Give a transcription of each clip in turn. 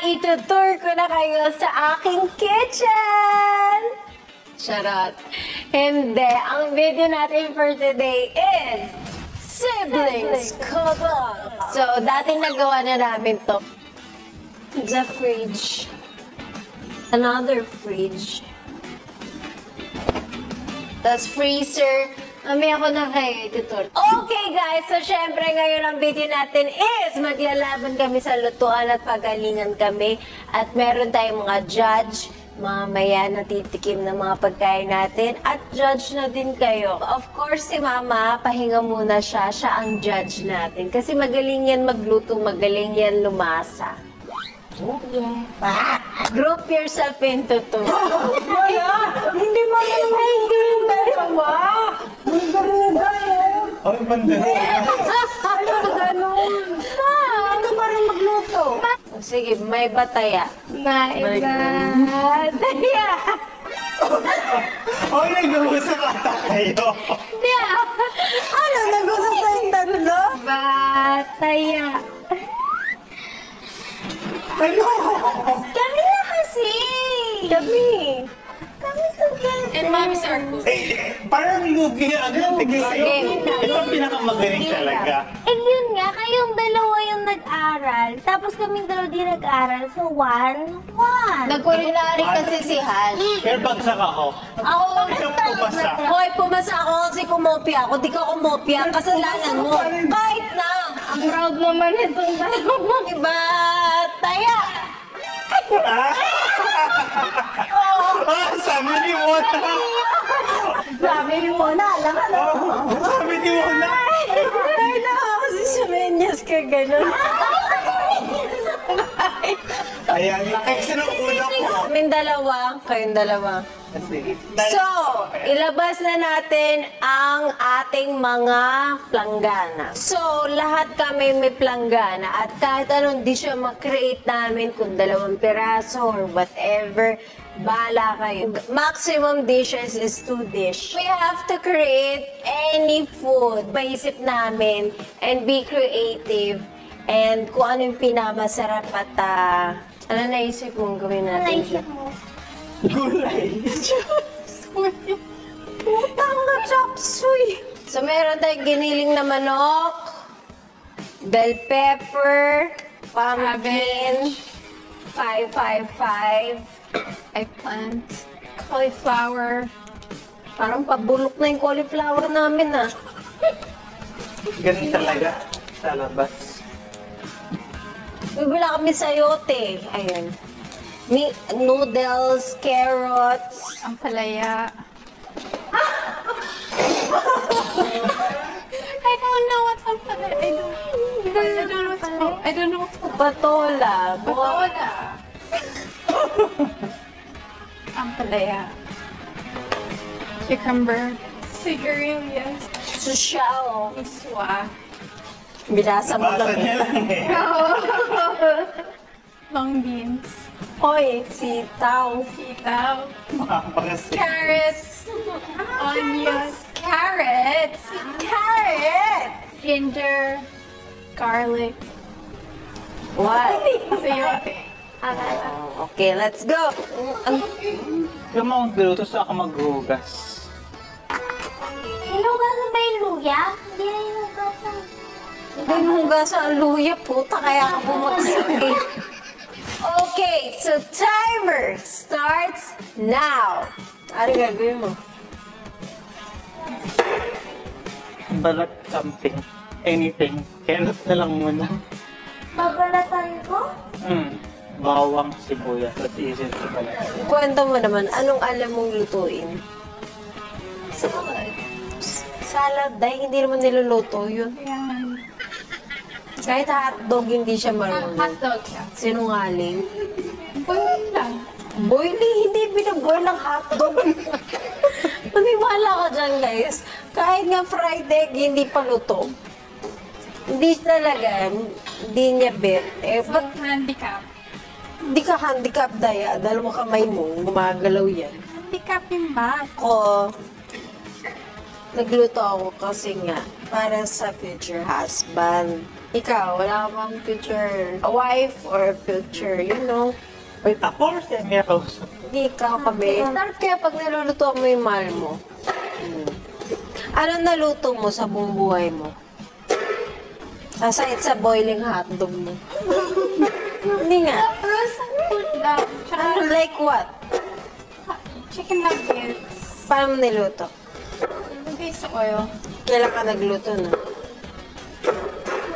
itutour ko na kayo sa aking kitchen! Charot. Hindi. Ang video natin for today is Siblings Cook-Up. So, dati nagawa na namin to. The fridge. Another fridge. Tapos freezer. Mamaya ako na kayo itutur. Okay guys, so syempre ngayon ang video natin is maglalaban kami sa lutuan at pagalingan kami. At meron tayong mga judge. Mamaya natitikim ng mga pagkain natin. At judge na din kayo. Of course si Mama, pahinga muna siya. Siya ang judge natin. Kasi magaling yan magluto, magaling yan lumasa. Yeah. Group yourself into two. Hindi mo naman yung dalawa. Ay, bandera. Ano ganun? Ito pa rin magluto. Sige, may bataya. May bataya. Ay, nag-uusap ata kayo. Ano, nag-usap tayong tatlo? Bataya. Ano? Kami na kasi. Kami together. And Mom's are cool. Parang lugi agad. Ito ang pinakamagaling talaga. Eh yun nga, kayong dalawa yung nag-aral. Tapos kaming dalawa di nag-aral. So, one. Nag-culinary kasi si Hal. Pero bagsak ako. Ako, Ikaw pumasa. hoy, pumasa ako kasi kumopia ako. Di ka kumopia. Kasalanan mo. Kahit na. Ang proud naman itong dalawa. Diba? Taya. Sabi ni Mona. Sabi ni Mona, alam ka na. Sabi ni Mona. Ay, kasi sa menyas ka gano'n. Ayan, nakikisa ng ulo ko. Kayong dalawa. So, ilabas na natin ang ating mga planggana. So, lahat kami may planggana at kahit anong dish yung makreate namin, kung 2 piraso or whatever, bahala kayo. Maximum dishes is 2 dish. We have to create any food. Maisip namin and be creative and kung ano yung pinamasarap at ano naisip mong gawin natin? Naisip mo. Gulay. Putang na chop suey! So, meron tayong giniling na manok, bell pepper, pumpkin, 555, Eggplant. Cauliflower. parang pabulok na yung cauliflower namin Ganun talaga sa labas. Bibila kami sayote. Ayun. Noodles, carrots. Ang palaya. I don't know what's ang palaya. I don't know what's Patola. Patola. Ang palaya. Cucumber. Sigarilyas. Susyao. Iswa. Binasa mo Basa lang. niya lang eh. Long beans. Hoy, sitaw. Sitaw. Makapangas. Carrots. Onions. Carrots. Ginger. Garlic. What? Sayote. Okay, let's go. Ikaw mag-luto sa ako maghugas. Hinugasan ba yung luya? Hindi na hinugasan. Hindi mo hugasan ang luya, puta, kaya ka bumagsak eh. Okay, so timer starts now. Ano gagawin mo? Balat something. Anything. Carrot na lang muna. Babalatan ko? Bawang, sibuyas, at isin sa balat. Kwento mo naman, anong alam mong lutuin? Salad, dahil hindi naman niluluto yun. Ayan. Kahit hotdog, hindi siya marunong. Hotdog siya. Sinungaling. Boil lang. Boiling, hindi binaboil ang hotdog. Maniwala ka dyan, guys. Kahit nga fried egg, hindi pa luto. Hindi talaga, hindi niya bet. Eh, ba't Handicap. hindi ka handicap, Daya? Dahil kamay mo, gumagalaw yan. Handicap yung back. Ako, Nagluto ako kasi nga, para sa future husband. Ikaw, wala ka bang future wife or future, you know? Wait, ako or siya may kausap? Hindi ikaw kami. Sarap kaya pag naluluto mo yung mahal mo. Anong naluto mo sa buong buhay mo? Aside sa boiling hotdog mo. Hindi nga. Frozen food lang. Tsaka Ano, like what? chicken nuggets. Paano mo niluto? Lagay sa oil. Kailan ka nagluto na?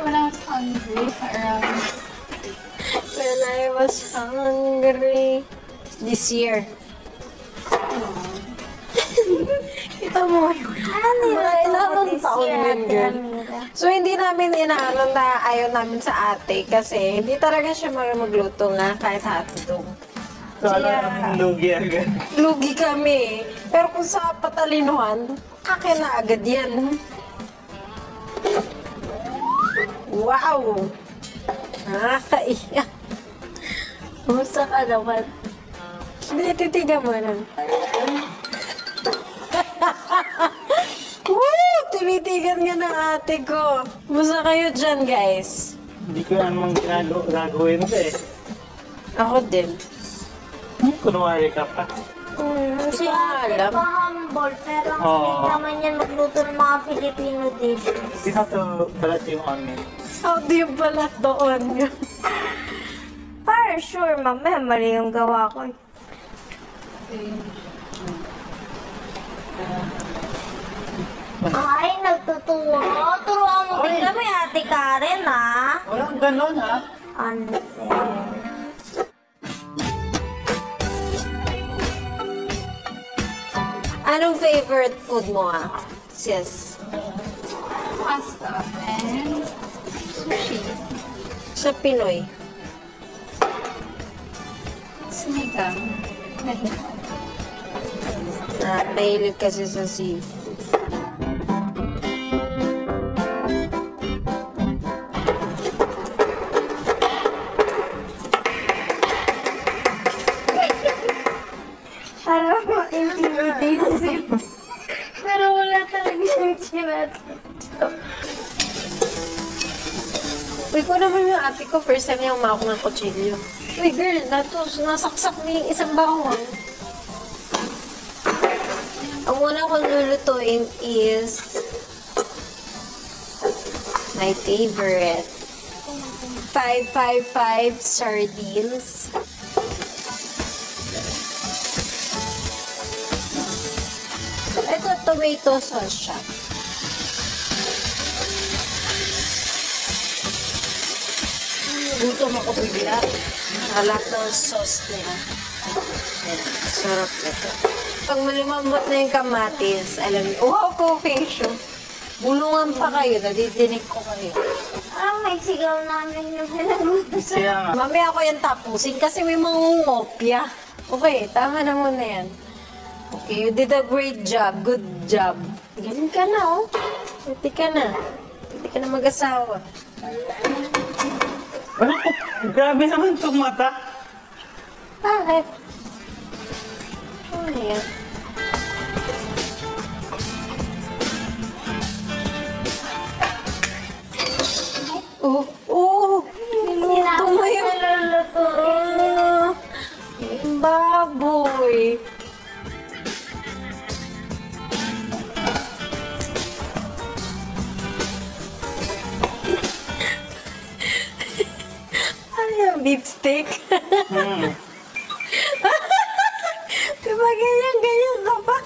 When I was hungry, around When I was hungry. This year. Kita mo yun. Mga ilang taon yun yun. So, hindi namin inaano na ayaw namin sa ate kasi hindi talaga siya magluto nga kahit hotdog. So, alam namin lugi agad. Lugi kami. Pero kung sa patalinuhan, akin na agad yan. Wow! Nakakaiyak. Musta ka naman? Hindi, titigan mo lang. Woo! Tinitigan nga ng ate ko. Musta kayo dyan, guys? Hindi ko namang gagawin ko eh. Ako din. Kunwari ka pa. Si Hindi ko ate alam. pa humble, pero Oo. hindi naman yan magluto ng mga Filipino dishes. Hindi na ito balat yung onion. How do you balat doon yun? For sure, mamaya mali yung gawa ko. Ay, nagtuturo. Turuan mo din kami, Ate Karen, ha? Walang ganon ha. Unfair. Anong favorite food mo, sis? pasta and sushi. Sa Pinoy? Sinigang. Mahilig kasi sa seafood. Para ma-intimidate sila. Pero wala talaga siyang sinasabi. Uy, ko naman yung ate ko, first time niya umawak ng kutsilyo. Uy, girl, nasaksak ni isang bawang. Ang una kong lulutuin is my favorite. 555 sardines. Ito, tomato sauce siya. Gutom ako bigla. Halap ng sauce niya. Ayan, sarap nito. Pag malimambot na yung kamatis, alam niyo, wow, cooking show. Bulungan pa kayo, nadidinig ko kayo. Parang may sigaw namin yung pinag-utos. Kaya nga. Mamaya ako yung tapusin kasi may mangungopya. Okay, tama na muna yan. Okay, you did a great job. Good job. Galing ka na, oh. Pwede ka na. Pwede ka na mag-asawa. Grabe naman itong mata. Bakit? Ano yan? Oh, oh! Niluto mo yun. Ah, yung baboy. Ano yung beef steak? Diba ganyan ka pa?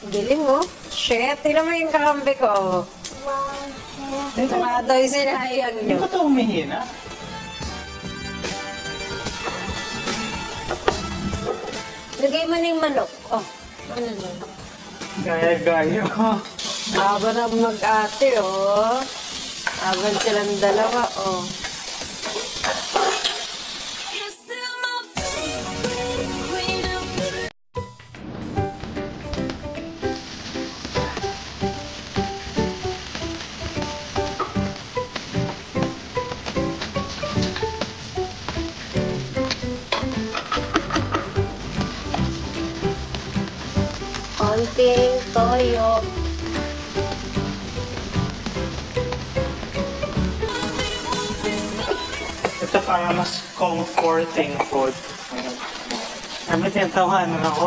Giling mo. Shit, tignan mo yung kakambi ko. Baka daw yung sinayang Hindi nyo. ko ito umihina. Lagay mo na yung manok. Oh, ano nun? Gaya-gaya ko. Aba na mag-ate, oh. Aban silang dalawa, oh. Konting toyo. Ito para mas comforting food. Sabi tinatawanan ako.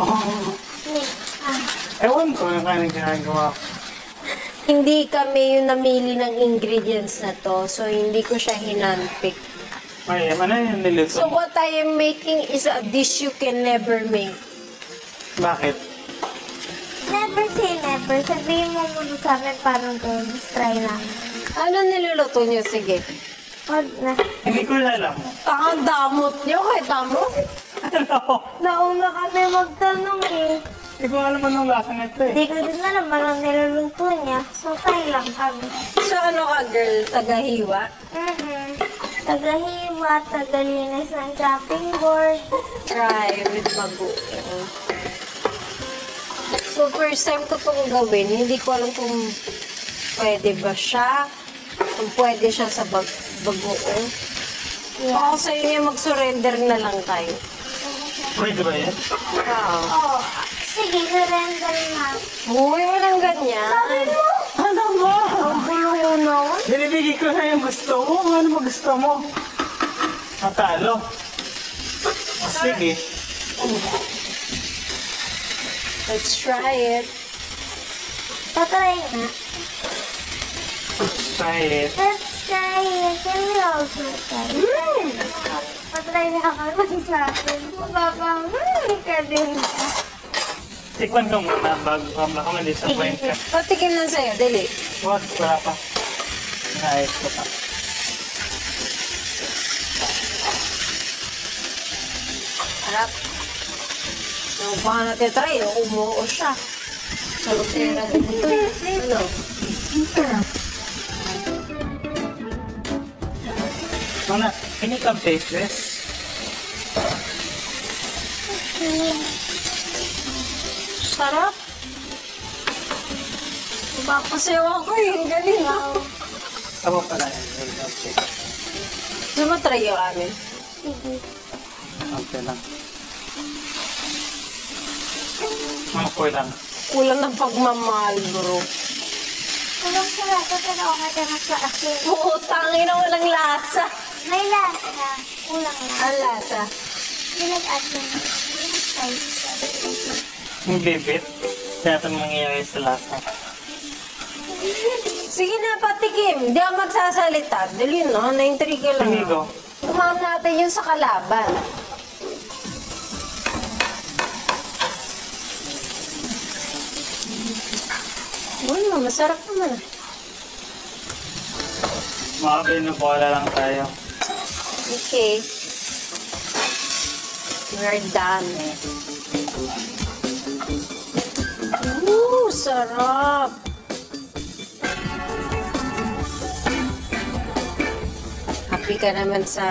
Ewan ko na kanyang ginagawa. Hindi kami yung namili ng ingredients na to, so hindi ko siya hinandpick. Ay, ano yung niluto So mo? what I am making is a dish you can never make. Bakit? Never say never. Sabihin mo muna sa amin parang gawin. Try namin. Ano niluluto niyo? Sige. Wag na. Hindi ko alam. Ang damot niyo, kahit damot. Ano? Nauna kami magtanong eh. Hindi ko alam anong lasa nito eh. Hindi ko din alam anong niluluto niya. So, try lang kami. So ano ka girl? Tagahiwa? Tagahiwa, tagalinis ng chopping board. Try with bagoong. So first time ko itong gawin, hindi ko alam kung pwede ba siya. Kung pwede siya sa bagoong. Baka sa inyo mag-surrender na lang tayo. Pwede ba yan? Wow. Oh, sige, surrender na. Uy, walang ganyan. Ano ba? Ang gulo mo naman. Binibigay ko na yung gusto mo. Ano ba gusto mo? Matalo. Sige. Let's try it. Tatry na. Try it. Let's try it. Can we also try it? Patry na ako sa akin. Papa, ka din. Tikman ko muna bago ka maka-disappoint ka. Patikim lang sa'yo, dali. Wag, wala pa. Naayos ko pa. Harap. Yung baka natin try, umuo siya. Salutera dito. Ano? Mana, can you come taste this? Sarap. Papasayaw ako eh. Ang galing ah. Ako pala yan. Okay. Gusto mo try yung amin? Sige. Okay lang. Makoy lang. Kulang ng pagmamahal, bro. Kulang sa lasa, pero okay ka na sa asin. Oo, tangin na walang lasa. May lasa. Kulang lang. Ang lasa. Pinag-asin. Yung bibit. Kaya ito mangyayari sa lasa. Sige na, patikim. Hindi ako magsasalita. Dali no, na-intriga lang. Sige ko. Tumam natin yun sa kalaban. Uy, masarap naman. Mga binubola lang tayo. Okay. We're done. Ooh, sarap. Happy ka naman sa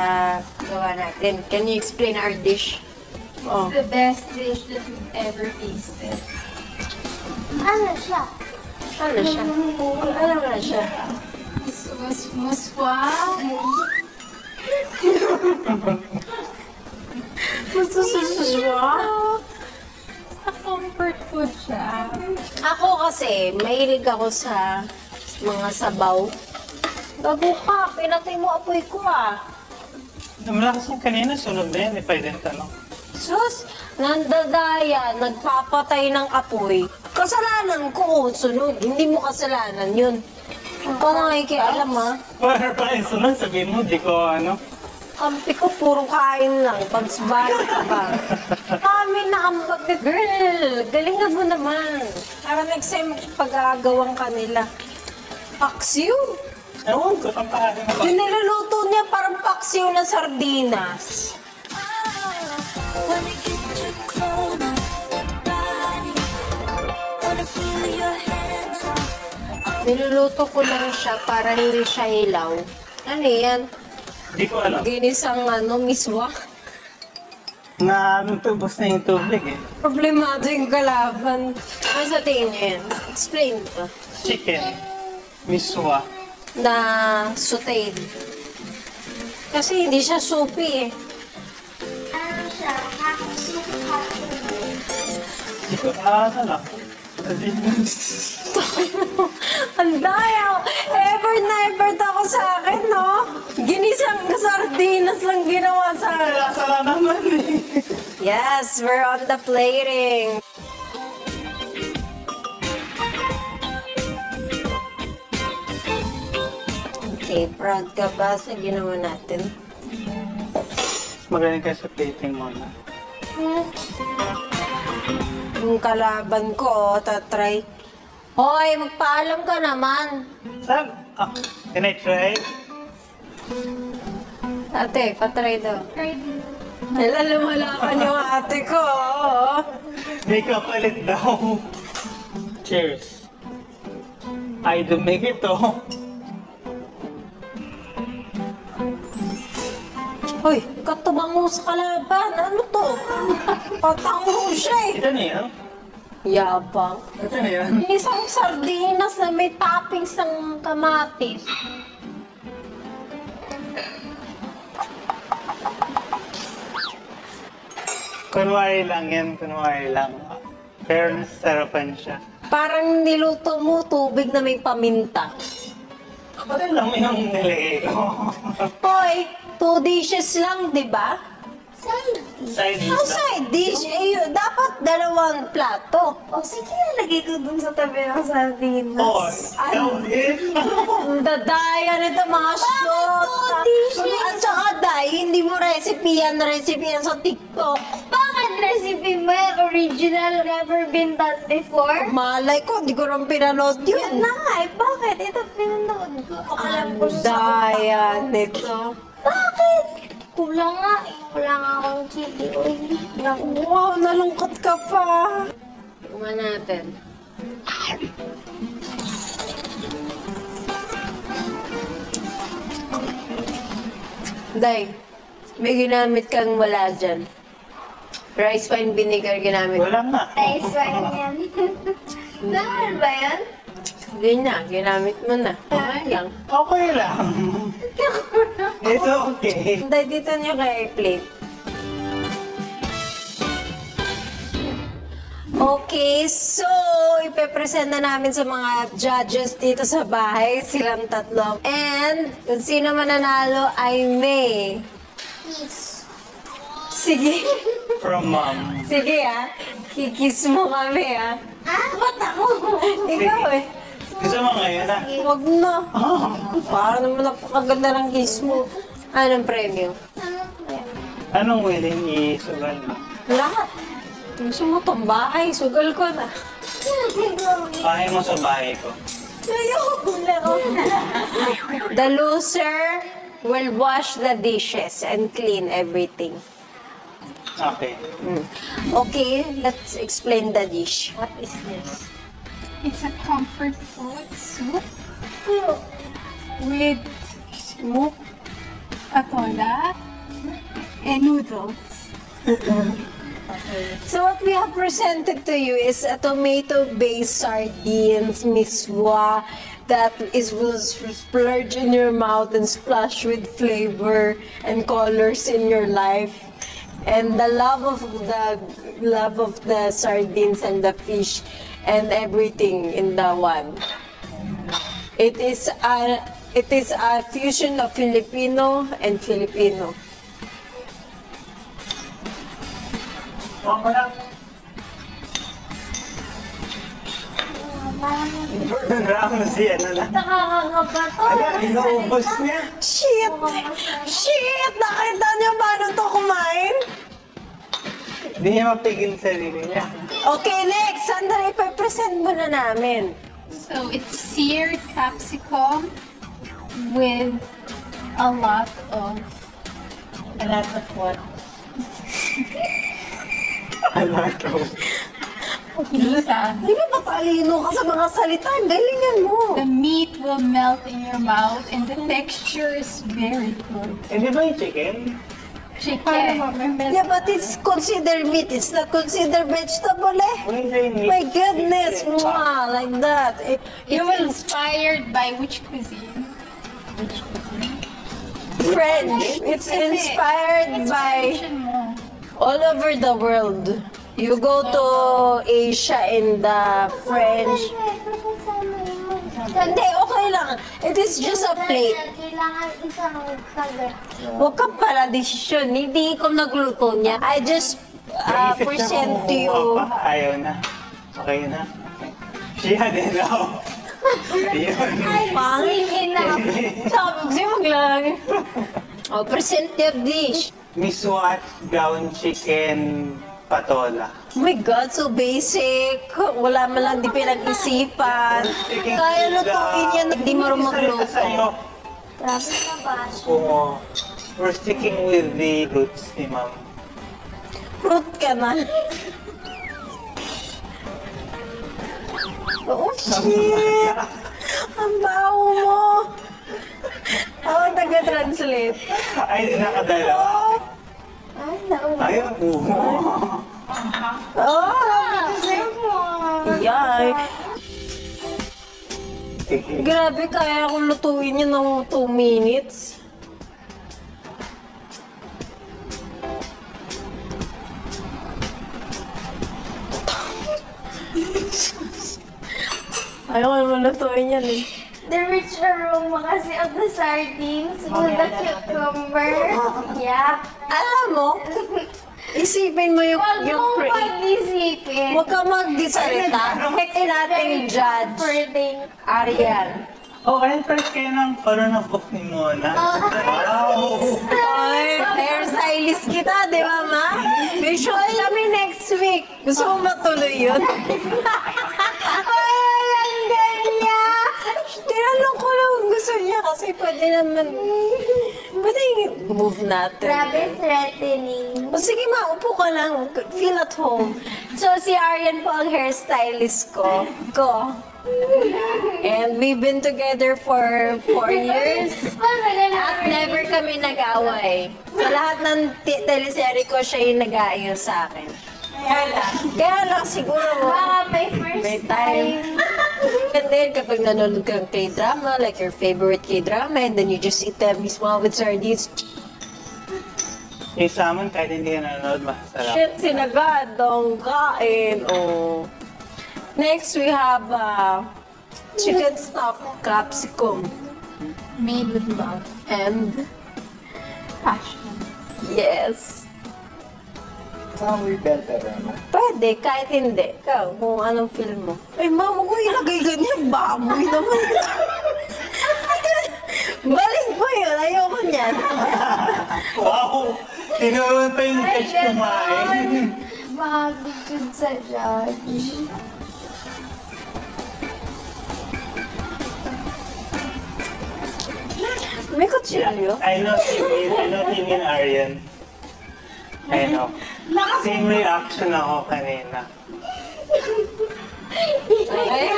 gawa natin. Can you explain our dish? Oh. The best dish that we've ever tasted. Ano siya? Ano siya? Ano nga siya? Mas wow! Masususwa? A comfort food siya. Ako kasi, mahilig ako sa mga sabaw. Gago ka, pinatay mo apoy ko ah. Malakas yung kanina, sunod na yan. If I didn't tanong. Sus, nandadaya, nagpapatay ng apoy. Kasalanan ko, sunod. Hindi mo kasalanan yun. Huwag ka nakikialam ha. Para pa yung sunod, sabihin mo, di ko ano. Kampi ko, puro kain lang. Pagsbalik ka ba? Kami na ambag na, girl, galingan mo naman. Para next time pag-aagawang kanila. Paksiw. Ewan ko, pampaharin mo ba? Yung niluluto niya parang paksiw na sardinas. Niluluto ko lang siya para hindi siya hilaw. Ano yan? Di ko alam. Ginisang miswa. Tubos na yung tubig eh. Problemado yung kalaban. Ano sa tingin niyo yan? Explain ko. Chicken. Miswa. Na sauteed. Kasi hindi siya soupy eh. Ano siya? Nakasuka. Di ko alam. Ang daya! Ever na effort ako sa akin, no? Ginisang sardinas. sardinas lang ginawa sa... Sala naman eh. Yes, we're on the plating. Okay, proud ka ba sa ginawa natin? Magaling ka sa plating mo na. Yung kalaban ko, tatry. Hoy, magpaalam ka naman. Saan? Ah, can I try? Ate, patry daw. Try din. Nalalumalakan yung ate ko. May kapalit daw. Cheers. I dumig ito. Hoy, katubang mo sa kalaban. Ano to? Patang mo siya eh. Ito na yan. Yabang. Ito na yan. Isang sardinas na may toppings ng kamatis. Kunwari lang yan, kunwari lang. Pero nasarapan siya. Parang niluto mo tubig na may paminta. Kapatid lang mo yung nilagay ko. Hoy, 2 dishes lang, di ba? Side dish Ang lang. side dish, dapat 2 plato. O, sige, lagay ko dun sa tabi ng sardinas. Oh, ikaw din. Ang dadaya nito mga shot. At saka day, hindi mo recipe yan sa TikTok. Bakit recipe mo yan? Original, never been done before? Malay ko, di ko rin pinanood Yan yun. na nga eh, bakit? Ito pinanood ko. Alam ko Ang sa... daya nito. Bakit? Kulang nga eh. Kulang akong chili oil. Wow, nalungkot ka pa. Tingnan natin. Day, may ginamit kang wala dyan. Rice wine vinegar ginamit. Wala nga. Nice one yan. Naman ba yan? Hindi na, ginamit mo na. Okay lang. Okay lang. It's okay. Day, dito niyo kay plate. Okay, so ipepresent na namin sa mga judges dito sa bahay, silang tatlo. And kung sino mananalo ay may. Peace. Sige. From mom. Sige kikis mo kami Ba't ako? Ikaw Gusto mo ngayon na? Wag na. Para naman napakaganda ng kiss mo. Anong premyo? Ano ba yan? Anong willing isugal mo? Lahat. Gusto mo tong bahay, sugal ko na. Pahay mo sa bahay ko. The loser will wash the dishes and clean everything. Okay. Okay, let's explain the dish. What is this? It's a comfort food soup with smoked patola and noodles. So what we have presented to you is a tomato-based sardines, miswa, that will splurge in your mouth and splash with flavor and colors in your life. And the love of the sardines and the fish and everything in the one. It is a fusion of Filipino and Filipino. Okay lang. Important round si ano na. Nakakakaba to. Ayan, inuubos niya. Shit! Shit! Nakita niyo paano to kumain? Hindi niya mapigil sa sarili niya. Okay, next! Sandali, ipapresent mo na namin. So it's seared capsicum with a lot of what? Alato. Lisa. Di ba matalino ka sa mga salita? Galingan mo. The meat will melt in your mouth and the texture is very good. Hindi ba yung chicken? Chicken. Yeah, but it's considered meat. It's not considered vegetable eh. Wait, wait, wait. My goodness, mwah, like that. You It's will inspired by which cuisine? French. It's inspired by Inspiration mo. all over the world. You go to Asia in the French. Hindi, okay lang. lang. It is just a plate. Kailangan isang kagat. Huwag ka pala desisyon. Hindi ko nagluto niya. I just Naisip niya present kung to you. kumuha pa. Ayaw na. Okay na. Siya din ako. Yun. Pangit. Enough. Sabi ko sa'yo maglang. Oh, present your dish. Miswat ground chicken patola. Oh my God, so basic. Wala man lang di pinag-isipan. Kaya lutuin yan, hindi mo rin magluto. Sa'yo, Grabe na ba? kung we're sticking with the roots ni Ma'am. Fruit ka na. Oh, shit! Ang baho mo! Ako ang taga-translate. Ay, nakadalawa. Ay, nauna. Ayaw mo. Oh! Yay! Grabe, kaya akong lutuin yun ng 2 minutes. Ayaw ko naman lutuin yan eh. The rich aroma kasi of the sardines with the cucumber. Yeah. Alam mo, isipin mo yung, Huwag yung mong pag-isipin. Huwag ka magdisalita. Next nating judge, Comforting. Arian. Oh, ayun pala kayo ng parang book ni Mona. Wow! Ay, hairstylist kita, di ba, ma? Visual kami next week. Gusto mo matuloy yun? Ay, ang ganya! Tinanong ko lang kung gusto niya kasi pwede naman. Pwede move natin. Grabe threatening. O sige ma, upo ka lang. Feel at home. So, si Arian po ang hairstylist ko. And we've been together for 4 years. At never kami nag-away. Sa lahat ng teleserye ko, siya yung nag-aayos sa akin. Kaya lang siguro, Baka may first may time. And then, kapag nanonood ka ng K-drama, like your favorite K-drama, and then you just eat them mismo with sardines. Yung salmon, kahit hindi ka nanonood, masarap. Shit, sinagadong kain. Oh. Next, we have chicken stuffed capsicum. Made with love. And, Passion. yes. Saan mo yung bell pepper mo? Pwede, kahit hindi. Ikaw, kung anong feel mo. Ay, mama ko ilagay ganyan. Baboy naman. Balik mo yun. Ayoko niyan. Wow! Tinuruan pa yung fish kumain. Mahagod sa judge. May kutsilyo. I know what you mean, Arian. I know. Same reaction ako kanina. Okay?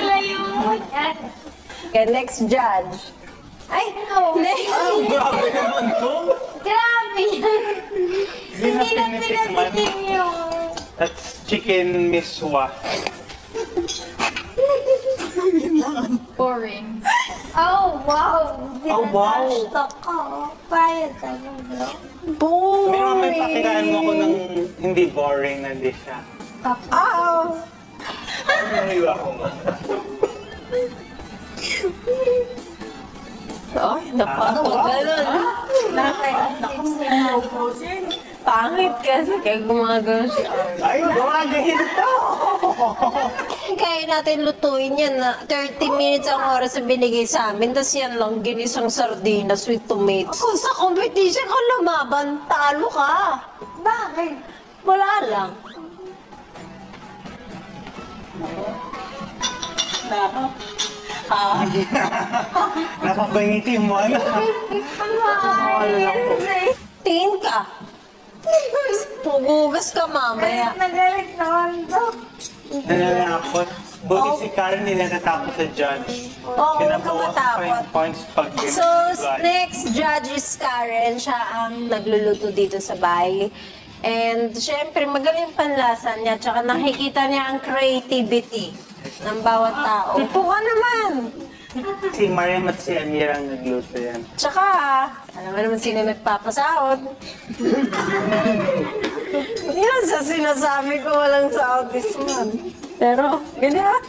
Okay, next judge. Ay, next. Oh, grabe naman to! Grabe yan. Hindi na Hindi na pinitikman. pinatikin yung... That's chicken miswa. Boring. Oh, wow. Oh, wow. Dinatash ko. Payag ka mo, bro. Meron may Boring. pakilaan mo ko ng hindi boring na dish siya. Ah! Ano ako mo? Ay, napakagalan. Pangit kasi kaya gumagano siya. Ay, gumagahin to! Kaya natin lutuin yan na 30 minutes ang oras na binigay sa amin, tapos yan lang ginisang sardinas with tomatoes. Kung sa competition ka lumaban, talo ka. Bakit? Wala lang. Nakabangiti mo, ano? Tingin ka. Pugugas ka mamaya. Nagalit naman to. Nananakot. Buti si Karen hindi natatapos sa judge. Oo, huwag ka Pinabawas pa matakot. yung points pag So, next judge is Karen. Siya ang nagluluto dito sa bahay. And, syempre, magaling panlasa niya. Tsaka nakikita niya ang creativity ng bawat tao. Upo ka naman! Si Mariam at si Amira ang nagluto yan. Tsaka, alam mo naman sino nagpapasahod. Yan sa sinasabi ko walang sahod this month. Pero, ganyan.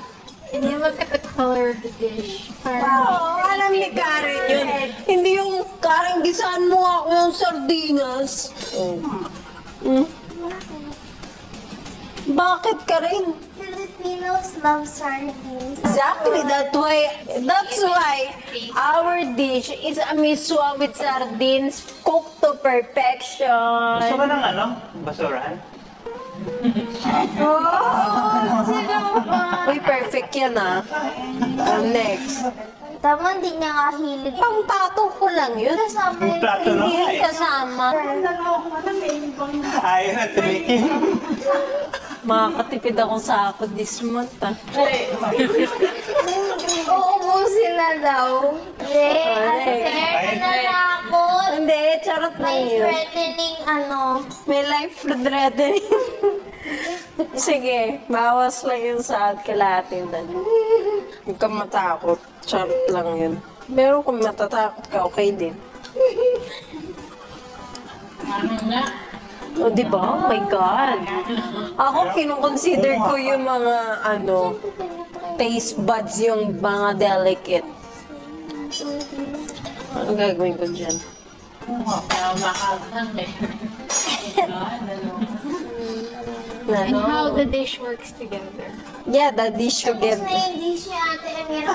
Hindi magkakot color of the dish. Oo, alam ni Karen yun. Hindi yung Karen, gisaan mo ako ng sardinas. Bakit Karen? Filipinos love sardines. Exactly, that's why our dish is a miswa with sardines cooked to perfection. Gusto ka ng ano? Basurahan? Uy, perfect yan ah. Next. Tama, hindi niya kahilig. Pang pato ko lang yun. Kasama Yung plato na Hindi nga yan eh. kasama. Ayaw na tumikim. Makakatipid ako sa ako this month ah. Uubusin na daw. Hindi, Ay. ate, nanakot. Hindi, charot lang May yun. threatening May life threatening. Sige, bawas lang yun sa kalahating dali. Huwag kang matakot. Charot lang yun. Pero kung matatakot ka, okay din. O, di ba? Oh my God. Ako, kinukonsider ko yung mga, taste buds yung mga delicate. Ano gagawin ko dyan? And Ano? how the dish works together. Yeah, the dish Tapos together. na yung dish niya, ate Amira.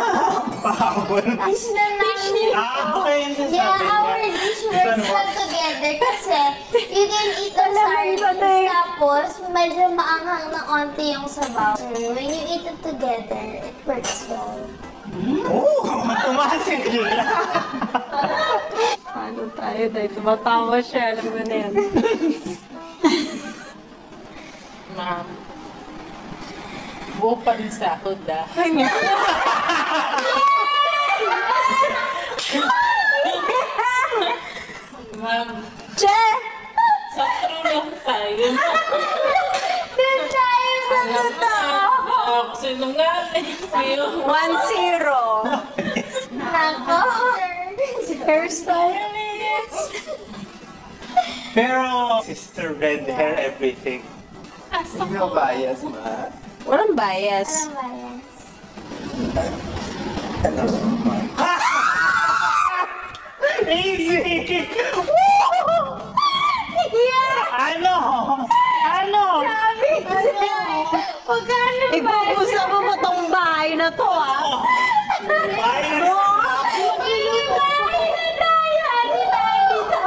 Pahabol. Dish na namin. Okay, yun yung Yeah, sabi our niya. dish works well together kasi you can eat the sardines tapos medyo maanghang na onti yung sabaw. When you eat it together, it works well. Oo, tumasig yun lang. Ano tayo dahil tumatawa siya, alam mo na yan. Ma'am, buo pa rin sa ako da. Ma'am, Che! sa true lang tayo. Doon tayo sa totoo! Ako sinungaling sa'yo. 1-0. Nako! Hairstylist. Pero, Sister Red Hair Everything. Hindi mo bias, ma. Walang bias. Ano ba yan? Easy! Yeah! Ano? Ano? Sabi Pagkano ba? Ipupusa mo ba tong bahay na to, ah? Bias! Ilutahin na tayo! Ano tayo dito?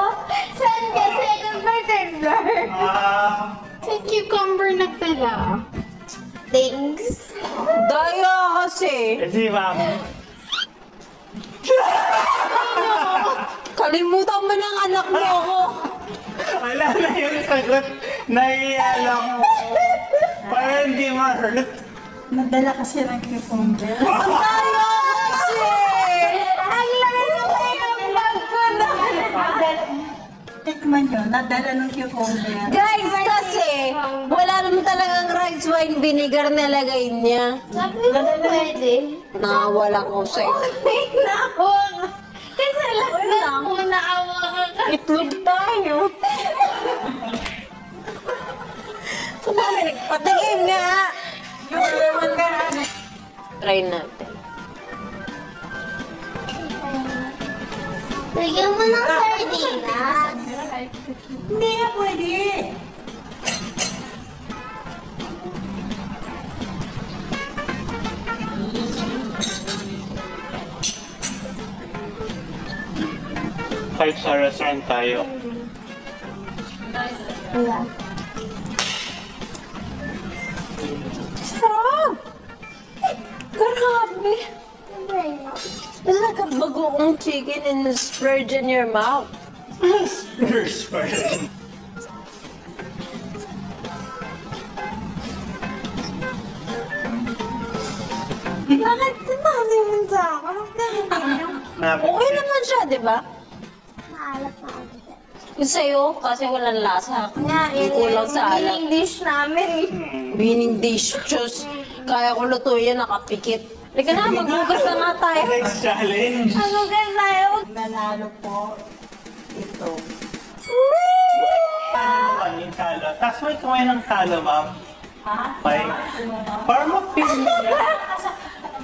Saan ka? Second floor, third floor? Sa cucumber na tala. Thanks. Daya kasi. Kasi, ma'am. Kalimutan mo ng anak mo ako. Wala na yung sagot. Naiiya lang mo. Para hindi ma-hurt. Nadala kasi ng cucumber. Daya kasi. Ang laki na kayo ang bag ko na. Tikman nyo, nadala ng cucumber. Guys, kasi wala naman talagang rice wine vinegar na lagay niya. Sabi ko pwede. Nawala ko sa Naawa ka. Kasi lang ko naawa ka. itlog tayo. Patingin nga. Try natin. Lagyan mo ng sardinas. Hindi nga pwede. Kahit sa restaurant tayo. Wala. Sarap! Grabe! It's like a bagoong chicken and splurge in your mouth. First part. Bakit tinalimin sa ako? Okay naman siya, di ba? Maalat na ako. Yung sa'yo, kasi walang lasa. Nga, yun Kulang sa alat. yung dish namin. Winning dish. Diyos, kaya ko lutuin, nakapikit. Halika na, magbugas na nga tayo. Next challenge. Ano ka tayo? Nanalo po ito. Ano yung talo? Tapos may kumain ng talo, ma'am. Ha? Okay. Para ma-feel niya.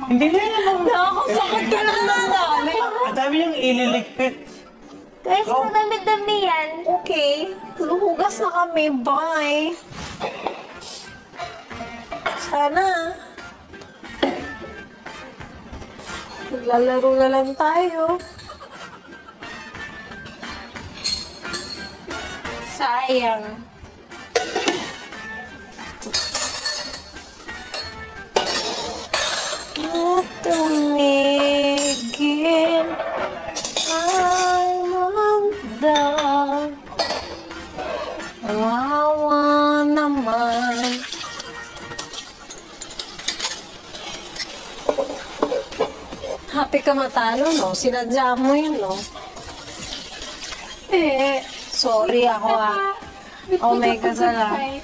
Hindi na yan. Nakakasakit ka lang ng dami. Ang dami yung ililigpit. Guys, madami-dami yan. Okay, luhugas na kami. Bye! Sana. Maglalaro na lang tayo. Sayang. Tumigil ay magdang. Wawa naman. Happy ka matalo, no? Sinadya mo yun, no? Sorry ako, ah. Oh my kasalanan.